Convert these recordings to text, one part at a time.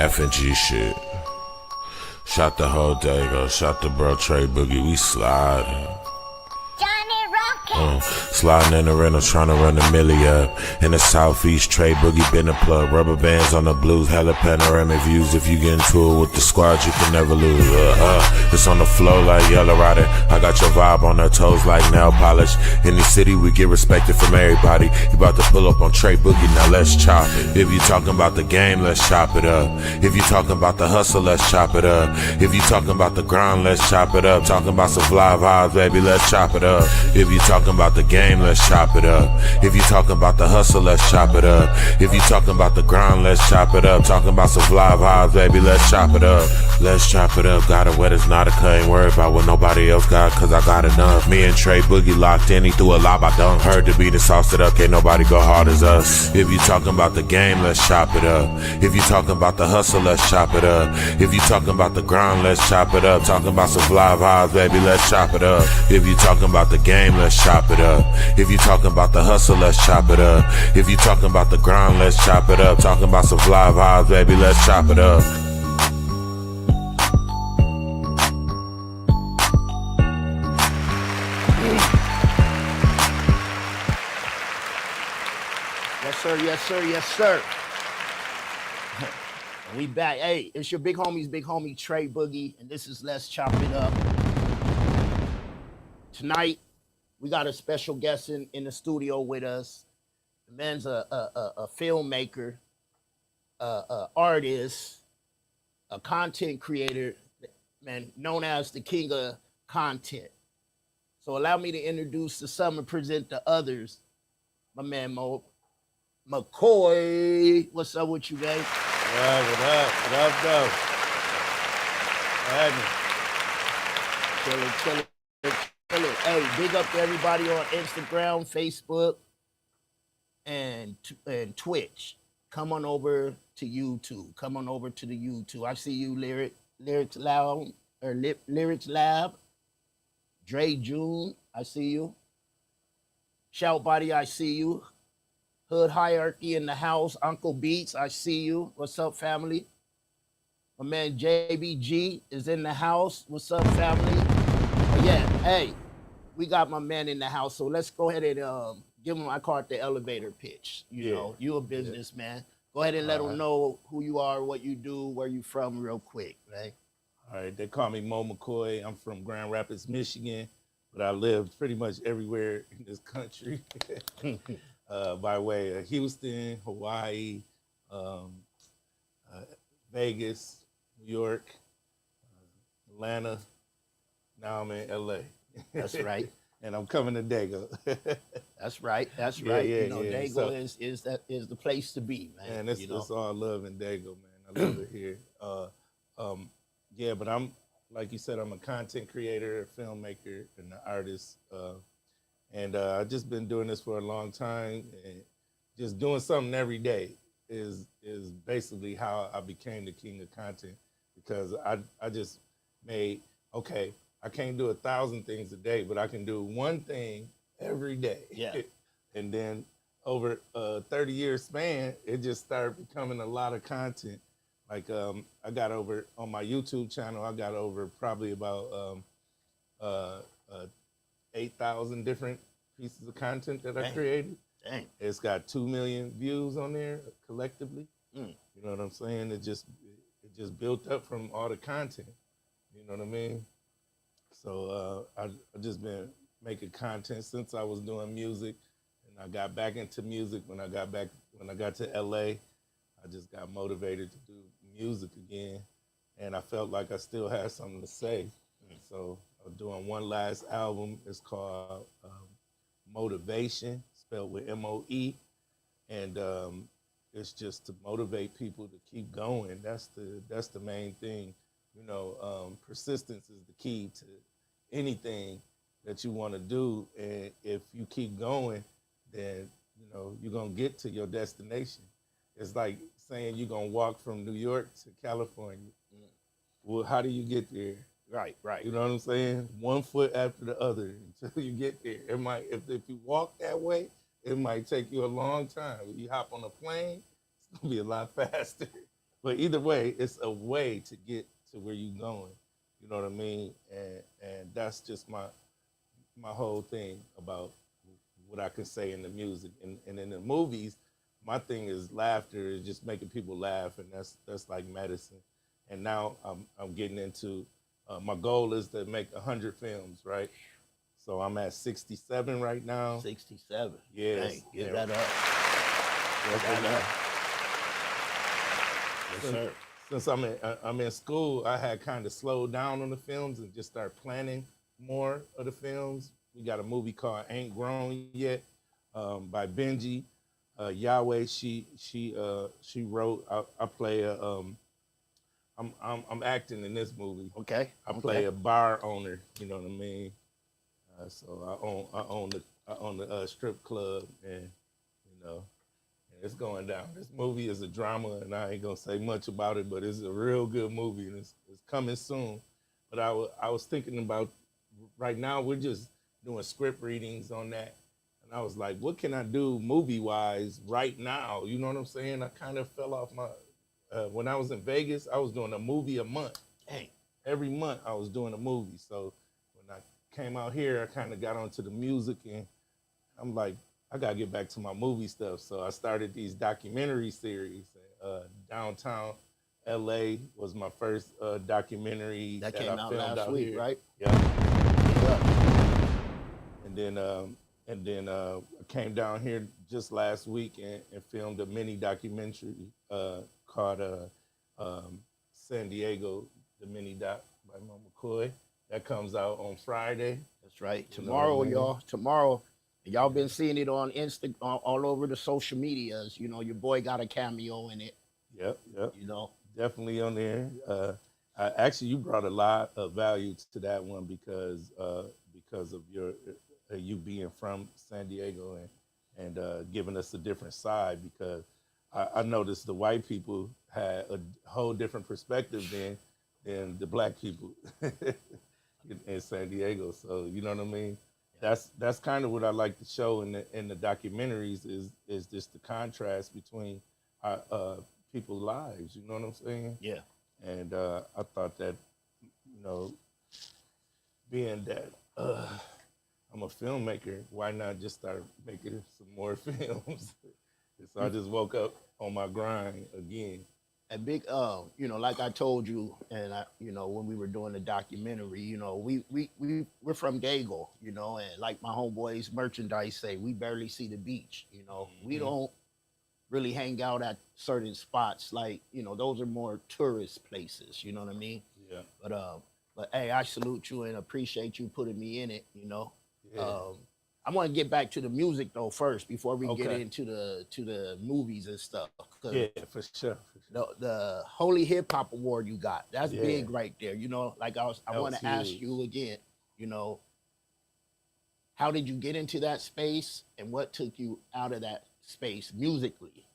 F and G shit. Shot the whole Dago, shot the bro Trey Boogie, we sliding. Sliding in the rental, trying to run the milli up. In the southeast, Trey Boogie been a plug. Rubber bands on the blues, hella panoramic views. If you get into it with the squad, you can never lose. It's on the flow like Yellow Rider. I got your vibe on her toes like nail polish. In the city, we get respected from everybody. You about to pull up on Trey Boogie, now let's chop it. If you talking about the game, let's chop it up. If you talking about the hustle, let's chop it up. If you talking about the grind, let's chop it up. Talking about some fly vibes, baby, let's chop it up. If you talking about the game, let's chop it up. If you talking about the hustle, let's chop it up. If you talking about the grind, let's chop it up. Talking about some fly vibes, baby, let's chop it up. Let's chop it up. Got it wet, it's not a cut. Ain't worried about what nobody else got, cause I got enough. Me and Trey Boogie locked in, he threw a lob, I dunk. Heard the beat and sauced it up, can't nobody go hard as us. If you talking about the game, let's chop it up. If you talking about the hustle, let's chop it up. If you talking about the grind, let's chop it up. Talking about some fly vibes, baby, let's chop it up. If you talking about the game, let's chop it up. If you talking about the hustle, let's chop it up. If you talking about the grind, let's chop it up. Talking about some fly vibes, baby, let's chop it up. Yes, sir, yes, sir, yes, sir. We back. Hey, it's your big homie Trey Boogie, and this is Let's Chop It Up. Tonight, we got a special guest in the studio with us. The man's a filmmaker, artist, a content creator, man, known as the king of content. So allow me to introduce the some and present the others. My man Moe McCoy. What's up with you, guys? What up, though? Chilling. Hey, big up to everybody on Instagram, Facebook, and Twitch. Come on over to YouTube. Come on over to the YouTube. I see you, Lyrics Lab. Dre June, I see you. Shout Body, I see you. Hood Hierarchy in the house. Uncle Beats, I see you. What's up, family? My man JBG is in the house. What's up, family? But yeah, hey, we got my man in the house. So let's go ahead and give him, I call it the elevator pitch. You know, you a businessman. Go ahead and let them know who you are, what you do, where you from real quick, right? All right, they call me Moe McCoy. I'm from Grand Rapids, Michigan, but I live pretty much everywhere in this country. By way of Houston, Hawaii, Vegas, New York, Atlanta. Now I'm in LA. That's right. And I'm coming to Dago. That's right. Yeah, You know, yeah. Dago So, is the place to be, man. And it's all love in Dago, man. I love it here. Yeah, but I'm, like you said, I'm a content creator, a filmmaker, and an artist. And I've just been doing this for a long time, and just doing something every day is basically how I became the king of content, because I just made, okay, I can't do 1,000 things a day, but I can do one thing every day. Yeah. And then over a 30-year span, it just started becoming a lot of content. Like I got over, on my YouTube channel, I got over probably about 8,000 different pieces of content that I created. Dang. It's got 2 million views on there collectively. Mm. You know what I'm saying? It just built up from all the content. You know what I mean? So I just been making content since I was doing music, and I got back into music when I got to LA. I just got motivated to do music again, and I felt like I still had something to say. So I'm doing one last album. It's called Motivation, spelled with M-O-E, and it's just to motivate people to keep going. That's the main thing. You know, persistence is the key to anything that you want to do, and if you keep going, then you know you're gonna get to your destination. It's like saying you're gonna walk from New York to California. Well, how do you get there? Right. You know what I'm saying? One foot after the other until you get there. It might, if you walk that way, it might take you a long time. If you hop on a plane, it's gonna be a lot faster. but either way, it's a way to get to where you're going. You know what I mean? And that's just my whole thing about what I can say in the music. And in the movies, my thing is laughter, is just making people laugh, and that's like medicine. And now I'm getting into my goal is to make 100 films, right? So I'm at 67 right now. 67. Yes. Dang, give Yeah. that up. Give that up. Yes, sir. Since I'm in school, I had kind of slowed down on the films and just started planning more of the films. We got a movie called Ain't Grown Yet by Benji. Yahweh, she wrote. I play a I'm acting in this movie. Okay. I play a bar owner. You know what I mean? So I own the strip club, and you know, and it's going down. This movie is a drama, and I ain't gonna say much about it, but it's a real good movie, and it's coming soon. But I was thinking about right now we're just doing script readings on that, and I was like, what can I do movie wise right now? You know what I'm saying? I kind of fell off my. When I was in Vegas, I was doing a movie a month. Dang. Every month I was doing a movie. So when I came out here, I kind of got onto the music, and I'm like, I gotta get back to my movie stuff. So I started these documentary series. Downtown LA was my first documentary That came I out filmed last out week, here. right? Yeah. And then I came down here just last week and filmed a mini documentary called San Diego, the mini doc by Moe McCoy. That comes out on Friday. That's right. You know Tomorrow, what I mean? y'all. Tomorrow, y'all been seeing it on all over the social medias. You know, your boy got a cameo in it. Yep. You know, Definitely on there. Actually, you brought a lot of value to that one because of your you being from San Diego and giving us a different side, because I noticed the white people had a whole different perspective than the black people in San Diego. So you know what I mean? That's kind of what I like to show in the documentaries is just the contrast between people's lives. You know what I'm saying? yeah. And I thought that, you know, being that I'm a filmmaker, why not just start making some more films? So I just woke up on my grind again. And big, you know, like I told you, and you know, when we were doing the documentary, you know, we're from Dago, you know, and like my homeboys merchandise say, we barely see the beach, you know, we don't really hang out at certain spots, like, you know, those are more tourist places, you know what I mean? Yeah. But hey, I salute you and appreciate you putting me in it, you know. Yeah. I want to get back to the music though first before we get Okay. into the movies and stuff. 'Cause Yeah, for sure. the Holy Hip Hop Award you got, that's Yeah. big right there. You know, like I That want was to ask huge. you again, you know, how did you get into that space and what took you out of that space musically?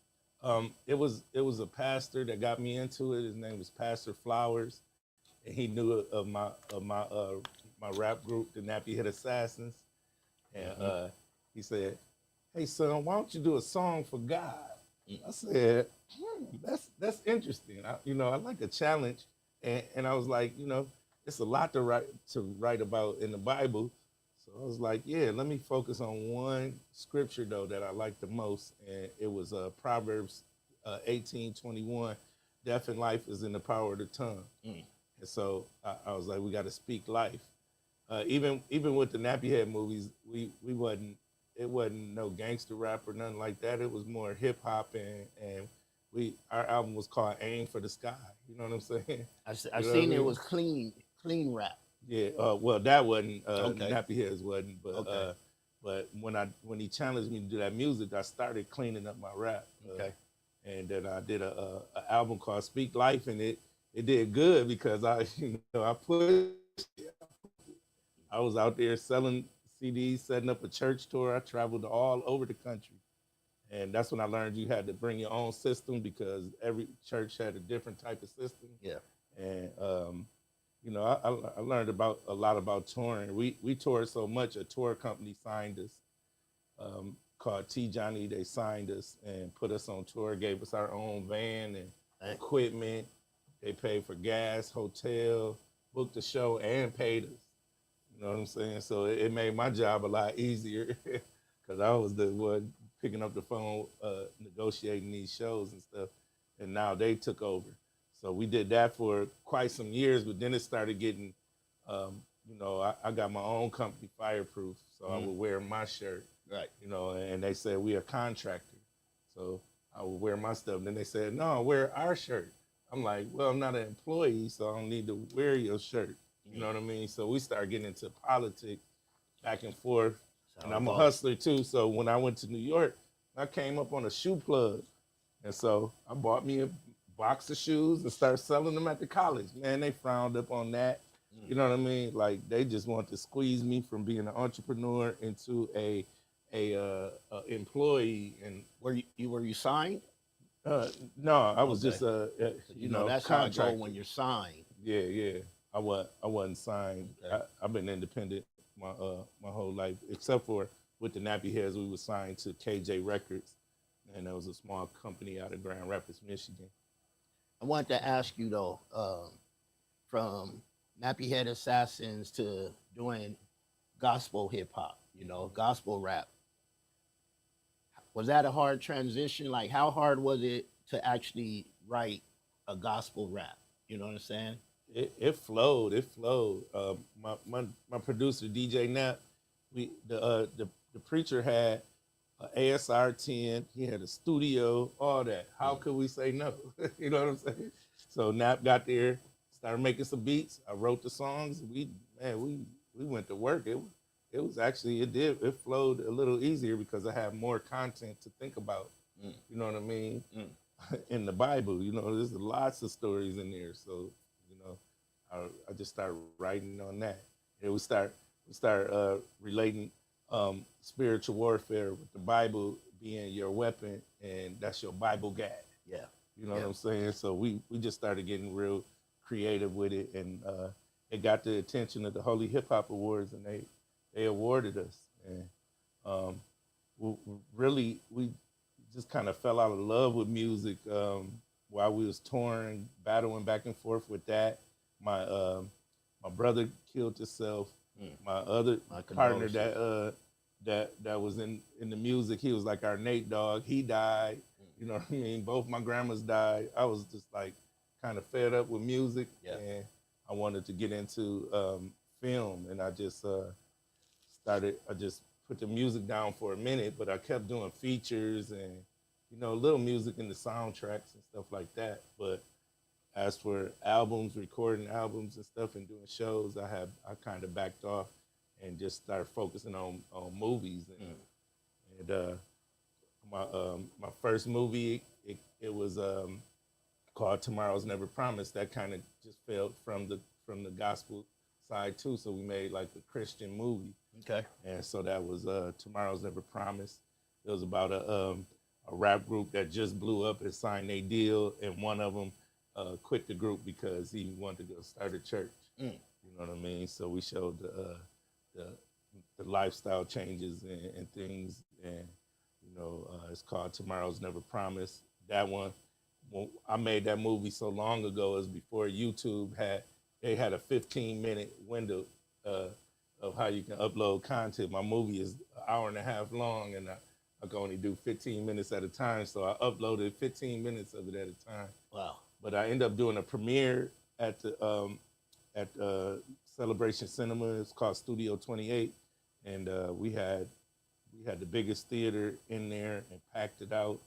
It was a pastor that got me into it. His name was Pastor Flowers, and he knew of my rap group, the Nappy Head Assassins, and he said, "Hey son, why don't you do a song for God?" I said, that's interesting. I like a challenge, and I was like, it's a lot to write about in the Bible. So I was like, yeah, let me focus on one scripture though that I like the most, and it was Proverbs 18:21. Death and life is in the power of the tongue. And so I was like, we got to speak life. Even with the Nappy Head movies, it wasn't no gangster rap or nothing like that. It was more hip hop, and our album was called Aim for the Sky. You know what I'm saying? I You know seen what I it mean? was clean rap. Yeah. Well, that wasn't Okay. Nappy Heads wasn't, but Okay. but when he challenged me to do that music, I started cleaning up my rap. Okay. And then I did a album called Speak Life, and it did good because I pushed it. I was out there selling CDs, setting up a church tour. I traveled all over the country. And that's when I learned you had to bring your own system because every church had a different type of system. Yeah. And, I learned a lot about touring. We toured so much, a tour company signed us called T. Johnny. They signed us and put us on tour, gave us our own van. And equipment. They paid for gas, hotel, booked the show, and paid us. You know what I'm saying? So it made my job a lot easier because I was the one picking up the phone, negotiating these shows and stuff. And now they took over. So we did that for quite some years, but then it started getting, I got my own company, Fireproof, so I would wear my shirt. Right. And they said, we a contractor. So I would wear my stuff. Then they said, no, wear our shirt. I'm like, well, I'm not an employee, so I don't need to wear your shirt. You know what I mean? So we started getting into politics back and forth. And I'm a hustler too. So when I went to New York, I came up on a shoe plug. And so I bought me a box of shoes and started selling them at the college. Man, they frowned up on that. You know what I mean? Like they just want to squeeze me from being an entrepreneur into a employee. And Were you signed? no, I was just that's contractor. how it go when you're signed. Yeah. I wasn't signed. Okay. I've been independent my whole life, except for with the Nappy Heads, we were signed to KJ Records, and that was a small company out of Grand Rapids, Michigan. I wanted to ask you though, from Nappy Head Assassins to doing gospel hip hop, gospel rap. Was that a hard transition? Like, how hard was it to actually write a gospel rap? You know what I'm saying? It flowed. My producer DJ Nap, the preacher had an ASR 10. He had a studio, all that. How could we say no? You know what I'm saying? So Nap got there, started making some beats. I wrote the songs. We went to work. It was actually it flowed a little easier because I had more content to think about. You know what I mean? In the Bible, there's lots of stories in there. So I just started writing on that. And we start relating spiritual warfare with the Bible being your weapon, and that's your Bible gag. Yeah. You know what I'm saying? So we just started getting real creative with it, and it got the attention of the Holy Hip Hop Awards, and they awarded us. And we just kind of fell out of love with music while we was touring, battling back and forth with that. My brother killed himself. My other partner that was in the music, he was like our Nate Dogg. He died. You know what I mean? Both my grandmas died. I was just like kind of fed up with music, and I wanted to get into film, and I just I just put the music down for a minute, but I kept doing features and little music in the soundtracks and stuff like that. But as for albums, recording albums and stuff and doing shows, I kind of backed off and just started focusing on movies. And my first movie, it was called Tomorrow's Never Promised. That kind of just fell from the gospel side too. So we made like a Christian movie. Okay. And so that was Tomorrow's Never Promised. It was about a rap group that just blew up and signed their deal, and one of them quit the group because he wanted to go start a church. You know what I mean? So we showed the lifestyle changes and things, and it's called Tomorrow's Never Promised. That one, I made that movie so long ago, is before YouTube had a 15-minute window of how you can upload content. My movie is an hour and a half long, and I can only do 15 minutes at a time, so I uploaded 15 minutes of it at a time. Wow. But I ended up doing a premiere at Celebration Cinema. It's called Studio 28, and we had the biggest theater in there and packed it out.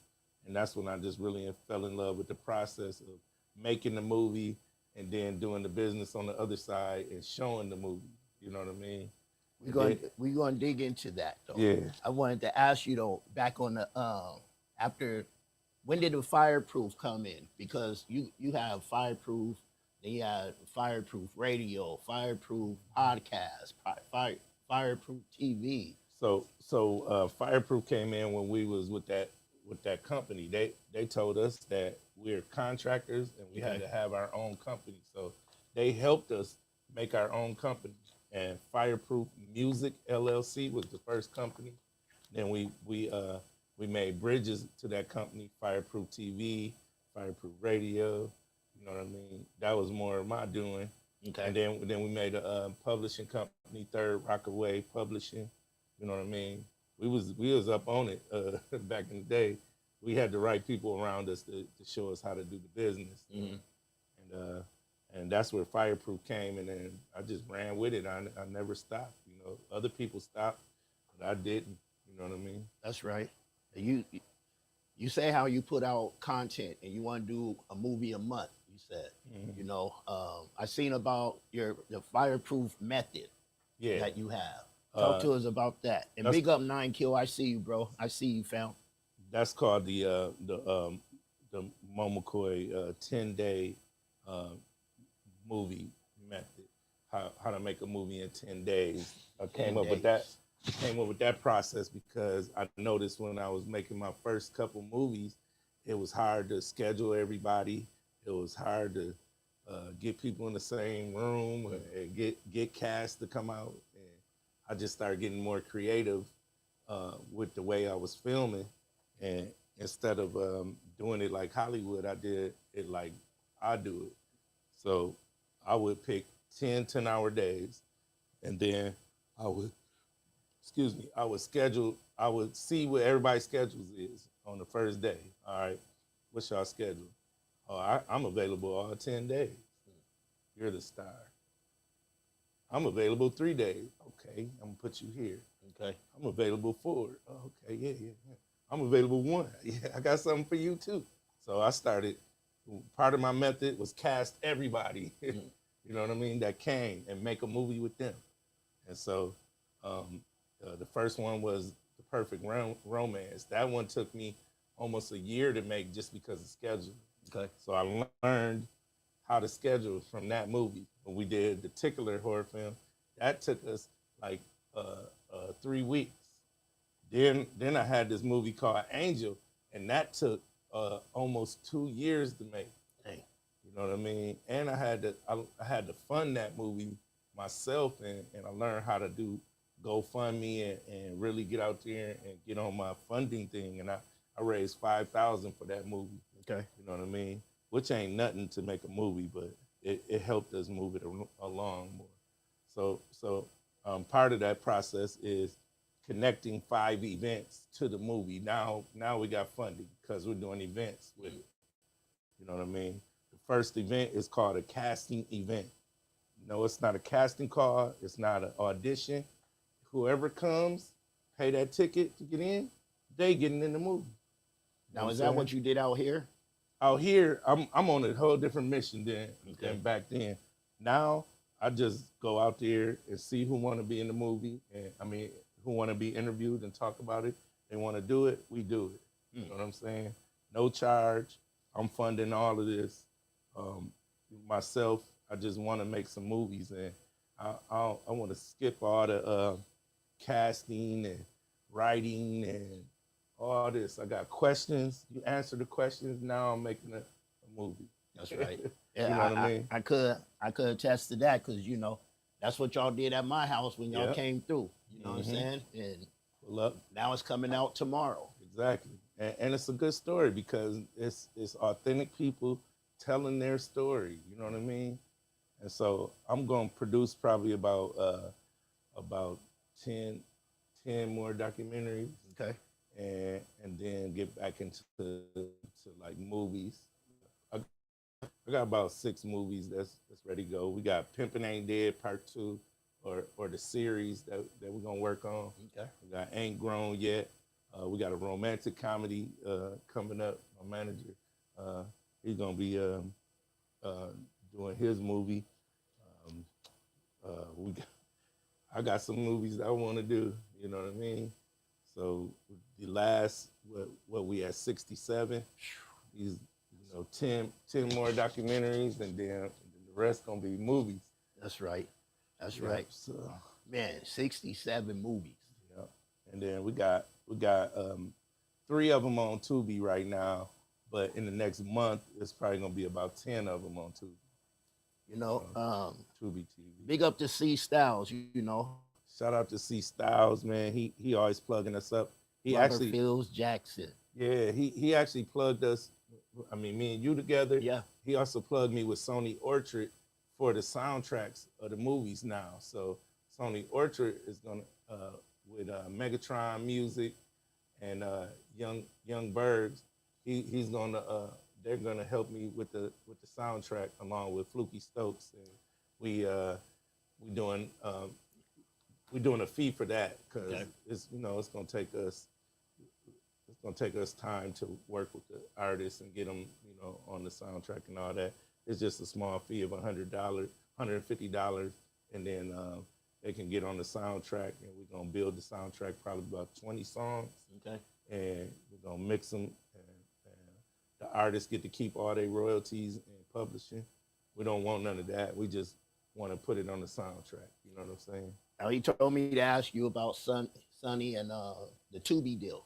And that's when I just really fell in love with the process of making the movie and then doing the business on the other side and showing the movie. You know what I mean? We're going to dig into that though. Yeah. I wanted to ask you though, back on the after. When did the Fireproof come in? Because you have Fireproof, then you have Fireproof Radio, Fireproof Podcast, Fireproof TV. So Fireproof came in when we was with that company. They told us that we're contractors and we had to have our own company. So they helped us make our own company. And Fireproof Music LLC was the first company. Then we made bridges to that company: Fireproof TV, Fireproof Radio. You know what I mean? That was more of my doing. Okay. And then we made a publishing company, Third Rockaway Publishing. You know what I mean? We was up on it back in the day. We had the right people around us to show us how to do the business. And that's where Fireproof came, and then I just ran with it. I never stopped. You know, other people stopped, but I didn't. You know what I mean? That's right. You say how you put out content and you want to do a movie a month. You said, you know, I seen about the fireproof method that you have. Talk to us about that. And big up 9 Kill. I see you, bro. I see you, fam. That's called the Moe McCoy 10-day movie method. How to make a movie in 10 days. I came up with that process because I noticed when I was making my first couple movies, it was hard to schedule everybody. It was hard to get people in the same room and get cast to come out. And I just started getting more creative with the way I was filming. And instead of doing it like Hollywood, I did it like I do it. So I would pick 10-hour days, and then I would see what everybody's schedules is on the first day. All right, what's y'all schedule? Oh, I'm available all 10 days. You're the star. I'm available 3 days. Okay, I'm gonna put you here. Okay. I'm available 4. Oh, okay, yeah. I'm available 1. Yeah, I got something for you too. So I started, part of my method was cast everybody, you know what I mean, that came and make a movie with them. And so the first one was The Perfect Romance. That one took me almost a year to make just because of schedule. Okay. So I learned how to schedule from that movie. When we did the Tickler horror film, that took us like 3 weeks. Then I had this movie called Angel, and that took almost 2 years to make. Dang. You know what I mean? And I had to fund that movie myself, and I learned how to do GoFundMe and really get out there and get on my funding thing. And I raised $5,000 for that movie. Okay. You know what I mean? Which ain't nothing to make a movie, but it helped us move it along more. So part of that process is connecting 5 events to the movie. Now we got funding because we're doing events with it. You know what I mean? The first event is called a casting event. No, it's not a casting call. It's not an audition. Whoever comes, pay that ticket to get in, they getting in the movie. Now, is that what you did out here? Out here, I'm on a whole different mission than back then. Now, I just go out there and see who want to be in the movie, and who want to be interviewed and talk about it. They want to do it, we do it. You know what I'm saying? No charge. I'm funding all of this. Myself, I just want to make some movies, and I want to skip all the casting and writing and all this. I got questions. You answer the questions. Now I'm making a movie. That's right. Yeah, you know what I mean? I could attest to that because, you know, that's what y'all did at my house when y'all came through. You know what I'm saying? And Pull up. now it's coming out tomorrow. Exactly. And it's a good story because it's authentic people telling their story. You know what I mean? And so I'm going to produce probably about 10 more documentaries. Okay. And then get back into like movies. I got about 6 movies that's ready to go. We got Pimpin' Ain't Dead Part 2, or the series that we're gonna work on. Okay. We got Ain't Grown Yet. We got a romantic comedy coming up. My manager, he's gonna be doing his movie. I got some movies that I want to do. You know what I mean? So the last, what we at 67, these 10 more documentaries, and then the rest gonna be movies. That's right. That's right. So, Man, 67 movies. yeah. And then we got 3 of them on Tubi right now, but in the next month it's probably gonna be about 10 of them on Tubi. You know, Tubi TV. big up to C Styles, you know. Shout out to C Styles, man. He always plugging us up. He Robert actually Fields Jackson. Yeah, he actually plugged us I mean, me and you together. Yeah. He also plugged me with Sony Orchard for the soundtracks of the movies now. So Sony Orchard is gonna with Megatron Music and Young Bergs. He's gonna they're gonna help me with the soundtrack along with Fluky Stokes, and we doing we doing a fee for that because it's it's gonna take us time to work with the artists and get them on the soundtrack and all that. It's just a small fee of $100, $150, and then they can get on the soundtrack, and we're gonna build the soundtrack probably about 20 songs. Okay. And we're gonna mix them, and the artists get to keep all their royalties and publishing. We don't want none of that. We just want to put it on the soundtrack. You know what I'm saying? Now he told me to ask you about Sonny and the Tubi deal.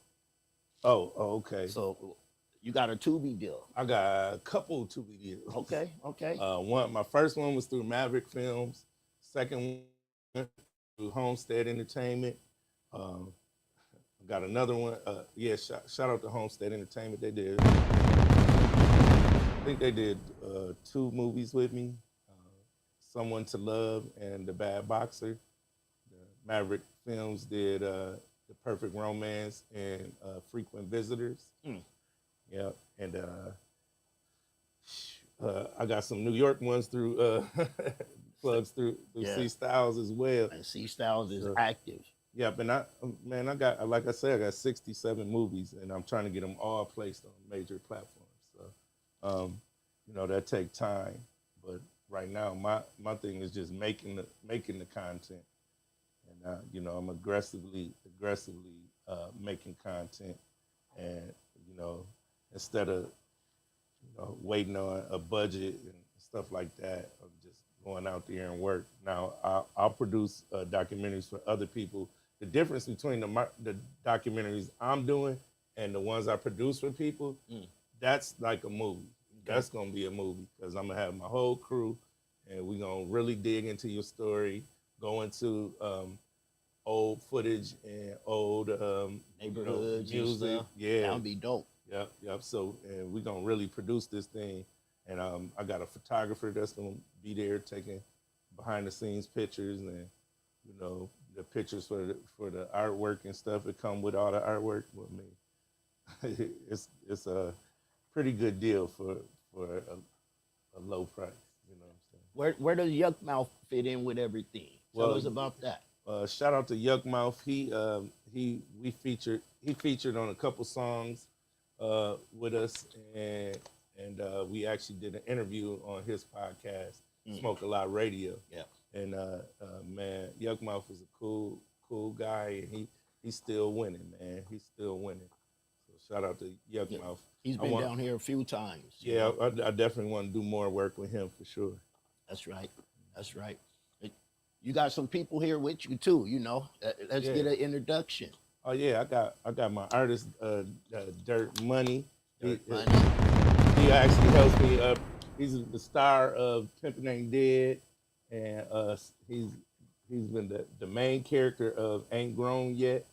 Oh, okay. So you got a Tubi deal. I got a couple of Tubi deals. Okay. My first one was through Maverick Films. Second one through Homestead Entertainment. Got another one. Shout out to Homestead Entertainment. They did. I think they did 2 movies with me. Someone to Love and The Bad Boxer. Maverick Films did The Perfect Romance and Frequent Visitors. Yeah, and I got some New York ones through plugs through C Styles as well. And C Styles is active. Yeah, but I got, like I said, I got 67 movies, and I'm trying to get them all placed on major platforms. So, that take time. But right now, my thing is just making the content, and I'm aggressively making content, and instead of waiting on a budget and stuff like that, I'm just going out there and work. Now I'll produce documentaries for other people. The difference between the documentaries I'm doing and the ones I produce for people, that's like a movie. That's gonna be a movie because I'm gonna have my whole crew, and we're gonna really dig into your story, go into old footage and old neighborhoods music. and stuff. Yeah, That would be dope. Yep. So, and we're gonna really produce this thing. And I got a photographer that's gonna be there taking behind the scenes pictures, and the pictures for the artwork and stuff. It come with all the artwork with me. It's a pretty good deal for a low price. You know what I'm saying? Where does Yuck Mouth fit in with everything? Tell us about that. Shout out to Yuck Mouth. He featured on a couple songs with us, and we actually did an interview on his podcast, Smoke a Lot Radio. Yeah. And man, Yuck Mouth is a cool guy, and he's still winning, man. He's still winning. So shout out to Yuck Mouth. He's been down here a few times. Yeah, I definitely want to do more work with him for sure. That's right. You got some people here with you too. Let's get an introduction. Oh yeah, I got my artist Dirt Money. He actually helps me up. He's the star of Pimpin' Ain't Dead, and he's been the main character of Ain't Grown Yet,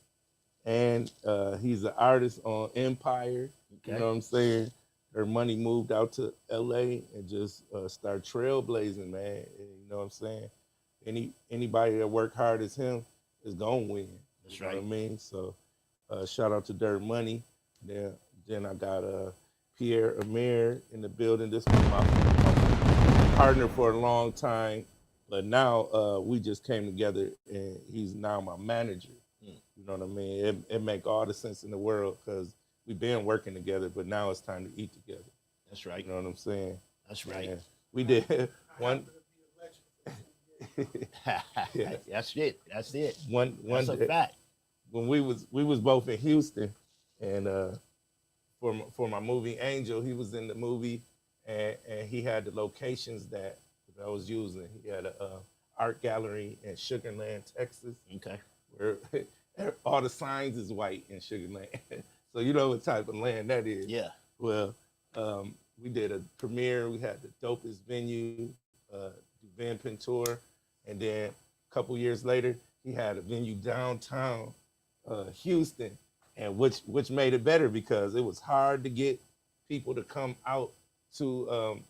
and he's an artist on Empire. Okay. You know what I'm saying? Her Money moved out to LA and just started trailblazing, man. And you know what I'm saying? Anybody that work hard as him is gonna win. That's you right. know what I mean? So shout out to Dirt Money. Then I got Pierre Amir in the building. This was my partner for a long time, but now we just came together, and he's now my manager. You know what I mean? It make all the sense in the world because we've been working together, but now it's time to eat together. That's right. You know what I'm saying? That's right. And we did one. Yeah. That's it. That's a day, fact. When we was both in Houston, and for my movie Angel, he was in the movie, and he had the locations that I was using. He had a art gallery in Sugar Land, Texas. Okay. Where all the signs is white in Sugar Land. So you know what type of land that is. Yeah. Well, we did a premiere. We had the dopest venue, Van Pentour, and then a couple years later, he had a venue downtown Houston, and which made it better because it was hard to get people to come out to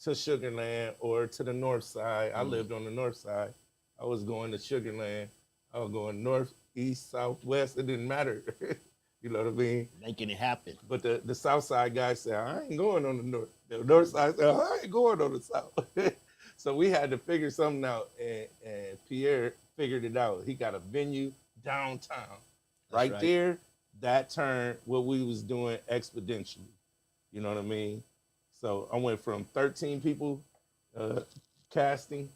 to Sugarland or to the north side. I lived on the north side. I was going to Sugarland. I was going north, east, south, west. It didn't matter. You know what I mean? Making it happen. But the south side guy said, I ain't going on the north. The north side said, I ain't going on the south. So we had to figure something out, and Pierre figured it out. He got a venue downtown. Right there, that turned what we was doing exponentially. You know what I mean? So I went from 13 people casting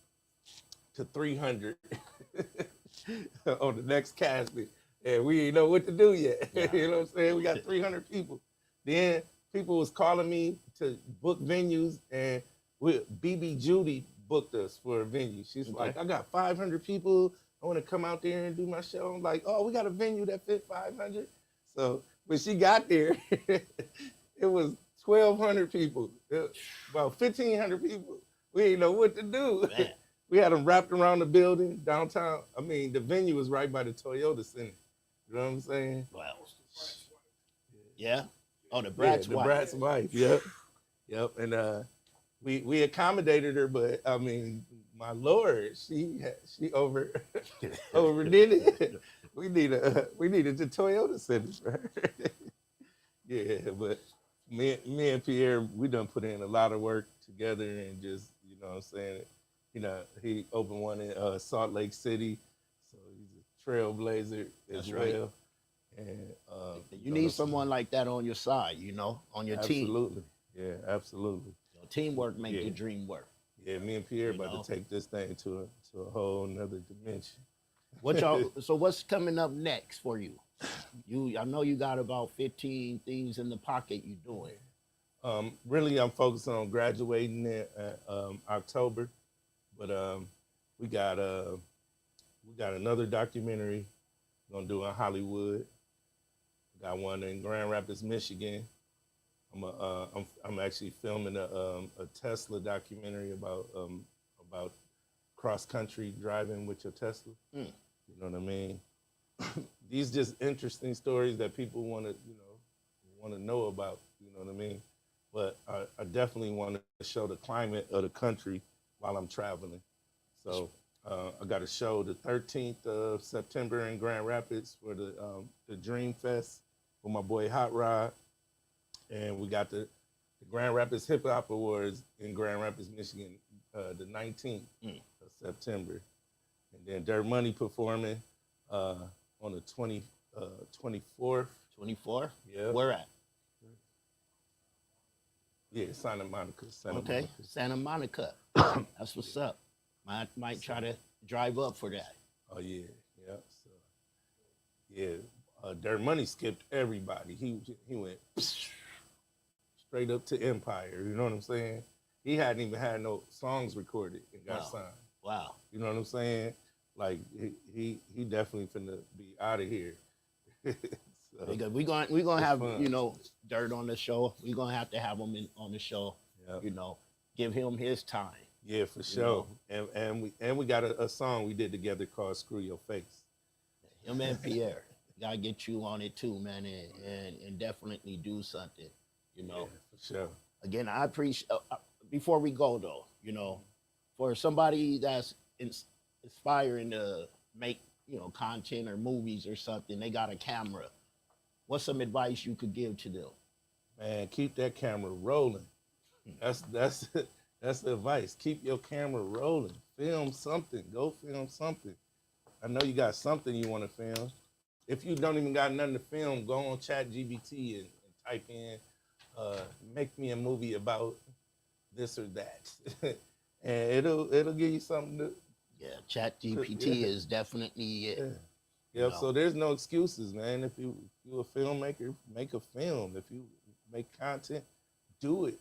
to 300 on the next casting. And we didn't know what to do yet. Yeah. You know what I'm saying? We got 300 people. Then people was calling me to book venues, and BB Judy booked us for a venue. She's like, I got 500 people. I want to come out there and do my show. I'm like, oh, we got a venue that fit 500. So when she got there, it was 1,200 people, about 1,500 people. We didn't know what to do. Man. We had them wrapped around the building downtown. I mean, the venue was right by the Toyota Center. You know what I'm saying? Wow. Yeah. Oh, the Brat's The wife. Brat's wife. Yep. Yep. And we accommodated her, but I mean, my Lord, she overdid it. We needed the Toyota Center for her. Yeah, but me and Pierre, we done put in a lot of work together, and just, you know what I'm saying, you know, he opened one in Salt Lake City, so he's a trailblazer as well. Right. And You need someone like that on your side, you know, on your team. Absolutely. Yeah, absolutely. You know, teamwork makes the dream work. Yeah, me and Pierre You about know? to take this thing to a whole nother dimension. So what's coming up next for you? I know you got about 15 things in the pocket you doing. Really, I'm focusing on graduating in October, but we got another documentary we're gonna do in Hollywood. We got one in Grand Rapids, Michigan. I'm actually filming a Tesla documentary about cross country driving with your Tesla. You know what I mean? These just interesting stories that people want to know about. You know what I mean? But I definitely want to show the climate of the country while I'm traveling. So I got a show the 13th of September in Grand Rapids for the Dream Fest with my boy Hot Rod, and we got the Grand Rapids Hip Hop Awards in Grand Rapids, Michigan, the 19th of September, and then Dirt Money performing on the 24th. 24? Yeah. Where at? Yeah, Santa Monica. Santa Monica. That's what's up. Might try to drive up for that. Oh yeah, yeah. So yeah, Dirt Money skipped everybody. He went straight up to Empire. You know what I'm saying? He hadn't even had no songs recorded and got signed. Wow. You know what I'm saying? Like he definitely finna be out of here. So, Because we're gonna have fun. you know, Dirt on the show. We're gonna have to have him on the show. Yep. You know, give him his time. Yeah, for sure. And we got a song we did together called "Screw Your Face." Him and Pierre. Gotta get you on it too, man, and definitely do something. You know. Yeah, for sure. Again, I appreciate. Before we go though, you know, for somebody that's inspiring to make, you know, content or movies or something, they got a camera. What's some advice you could give to them? Man, keep that camera rolling. That's the advice. Keep your camera rolling. Film something. Go film something. I know you got something you want to film. If you don't even got nothing to film, go on ChatGPT and type in, make me a movie about this or that. And it'll give you something to. Yeah, ChatGPT is definitely it. Yeah. You Yep. know. So there's no excuses, man. If you're a filmmaker, make a film. If you make content, do it.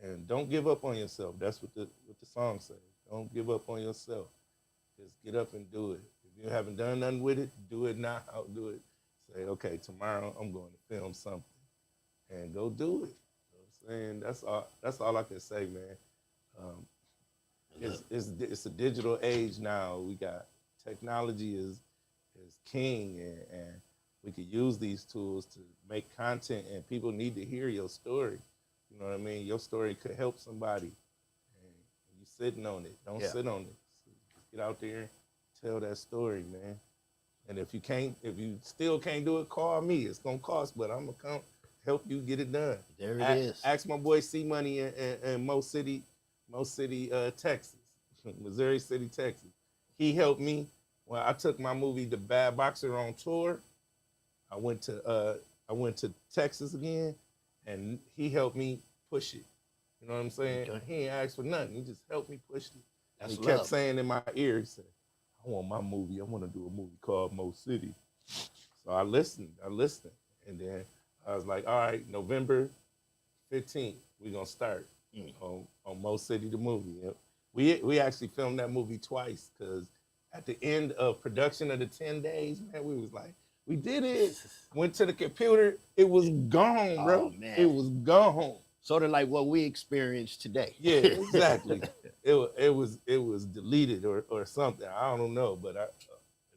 And don't give up on yourself. That's what the song says. Don't give up on yourself. Just get up and do it. If you haven't done nothing with it, do it now. Do it. Say, okay, tomorrow I'm going to film something, and go do it. You know what I'm saying? That's all I can say, man. It's a digital age now. We got technology is king, and we could use these tools to make content, and people need to hear your story. You know what I mean? Your story could help somebody. And you sitting on it. Don't sit on it. So get out there and tell that story, man. And if you still can't do it, call me. It's gonna cost, but I'm gonna come help you get it done. There it is. Ask my boy C Money in Mo City, Texas, Missouri City, Texas. He helped me when I took my movie The Bad Boxer on tour. I went to Texas again, and he helped me push it. You know what I'm saying? Okay. He ain't asked for nothing. He just helped me push it. That's he kept love. saying in my ear, he said, I want my movie. I want to do a movie called Mo City. So I listened. And then I was like, all right, November 15th, we're going to start on Mo City, the movie. We actually filmed that movie twice, because at the end of production of the 10 days, man, we was like, we did it. Went to the computer. It was gone, bro. Oh, man. It was gone. Sort of like what we experienced today. Yeah, exactly. it was deleted or something. I don't know, but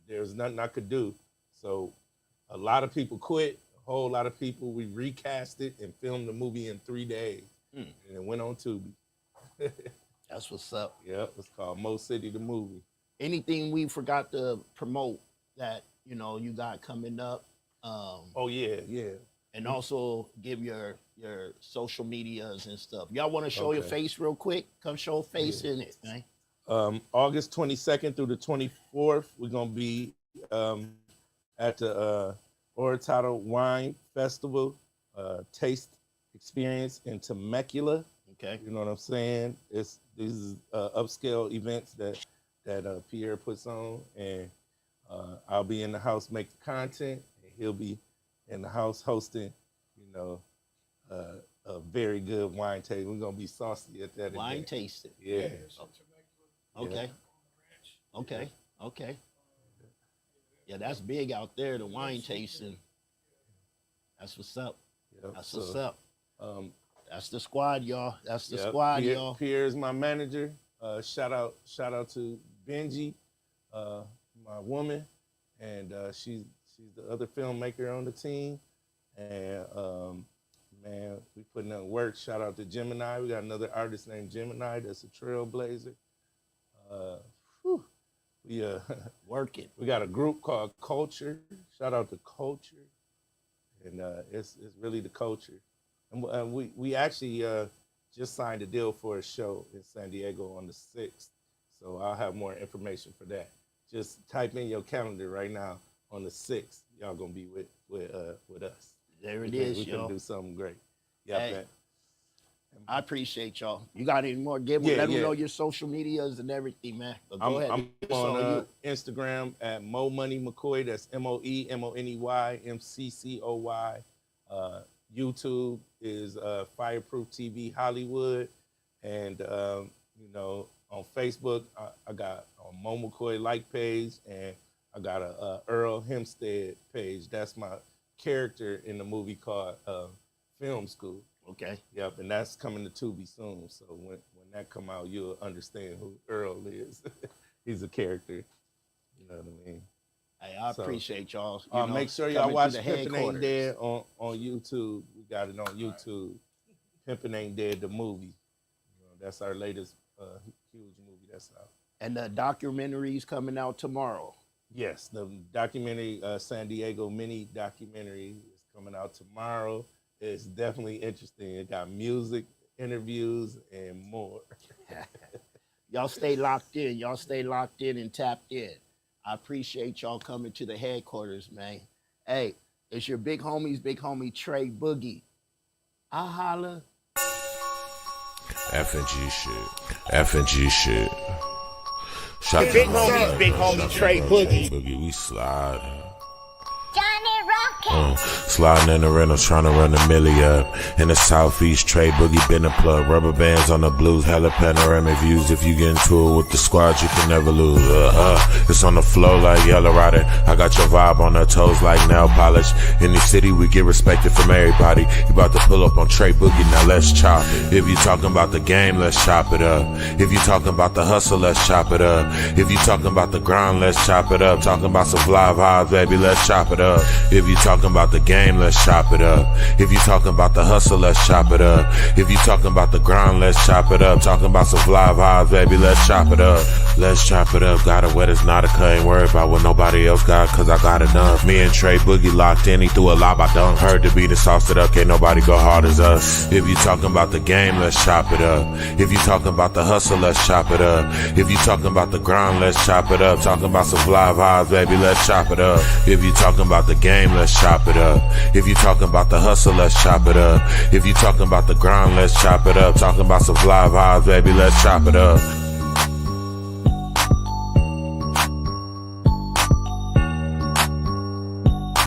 there's nothing I could do. So a lot of people quit. A whole lot of people. We recast it and filmed the movie in 3 days, and it went on Tubi. That's what's up. Yeah, it's called Mo City, the movie. Anything we forgot to promote that you got coming up? Oh yeah. And also give your social medias and stuff. Y'all want to show your Okay. face real quick? Come show a face in it, man. August 22nd through the 24th, we're gonna be at the Orotado Wine Festival, Taste Experience in Temecula. Okay. You know what I'm saying? These is upscale events that Pierre puts on, and I'll be in the house making content, and he'll be in the house hosting, a very good wine tasting. We're gonna be saucy at that Wine event. tasting. Yeah. Okay. Okay. Yeah, that's big out there, the wine tasting. That's what's up. Yep. That's what's So, up. That's the squad, y'all. That's the yep, squad, y'all. Pierre's my manager. Shout out to Benji, my woman, and she's the other filmmaker on the team. And man, we putting in work. Shout out to Gemini. We got another artist named Gemini that's a trailblazer. We Working. we got a group called Culture. Shout out to Culture, and it's really the culture. And we actually just signed a deal for a show in San Diego on the 6th, so I'll have more information for that. Just type in your calendar right now on the 6th. Y'all gonna be with us. There it We is, can y'all. do something great. Yeah, Hey. man. I appreciate y'all. You got any more? Let them know your social medias and everything, man. But go ahead. I'm It's all on you. Instagram at Moe McCoy. That's MoeMoneyMcCoy. YouTube is Fireproof TV Hollywood, and on Facebook I got a Moe McCoy like page, and I got a Earl Hempstead page. That's my character in the movie called Film School. Okay. Yep, and that's coming to Tubi soon. So when that come out, you'll understand who Earl is. He's a character. You know what I mean? Hey, I appreciate y'all. Make sure y'all coming watch to the Pimpin' Ain't headquarters. Dead on YouTube. We got it on YouTube. Pimpin' Ain't Dead, the movie. That's our latest huge movie that's out. And the documentary's coming out tomorrow. Yes, the documentary, San Diego mini documentary is coming out tomorrow. It's definitely interesting. It got music, interviews, and more. Y'all stay locked in. Y'all stay locked in and tapped in. I appreciate y'all coming to the headquarters, man. Hey, it's your big homie Trey Boogie. I holla. F&G shit. Shout Big homie Trey Boogie. We slide. Johnny Rocket. Sliding in the rentals, trying to run the milli up. In the southeast, Trey Boogie been a plug. Rubber bands on the blues, hella panoramic views. If you get into it with the squad, you can never lose. It's on the flow like Yellow Rider. I got your vibe on her toes like nail polish. In the city, we get respected from everybody. You about to pull up on Trey Boogie, now let's chop. If you talking about the game, let's chop it up. If you talking about the hustle, let's chop it up. If you talking about the grind, let's chop it up. Talking about some fly vibes, baby, let's chop it up. If you you talking about the game, let's chop it up. If you talking about the hustle, let's chop it up. If you talking about the grind, let's chop it up. Talking about some fly vibes, baby, let's chop it up. Let's chop it up, got it wet, it's not a cut. Ain't worried about what nobody else got, cause I got enough. Me and Trey Boogie locked in, he threw a lob, I dunk. Heard the beat and sauced it up, can't nobody go hard as us. If you talking about the game, let's chop it up. If you talking about the hustle, let's chop it up. If you talking about the grind, let's chop it up. Talking about some fly vibes, baby, let's chop it up. If you talking about the game, let's chop it up. If you talking about the hustle, let's chop it up. If you talking about the grind, let's chop it up. Talking about some fly vibes, baby, let's chop it up.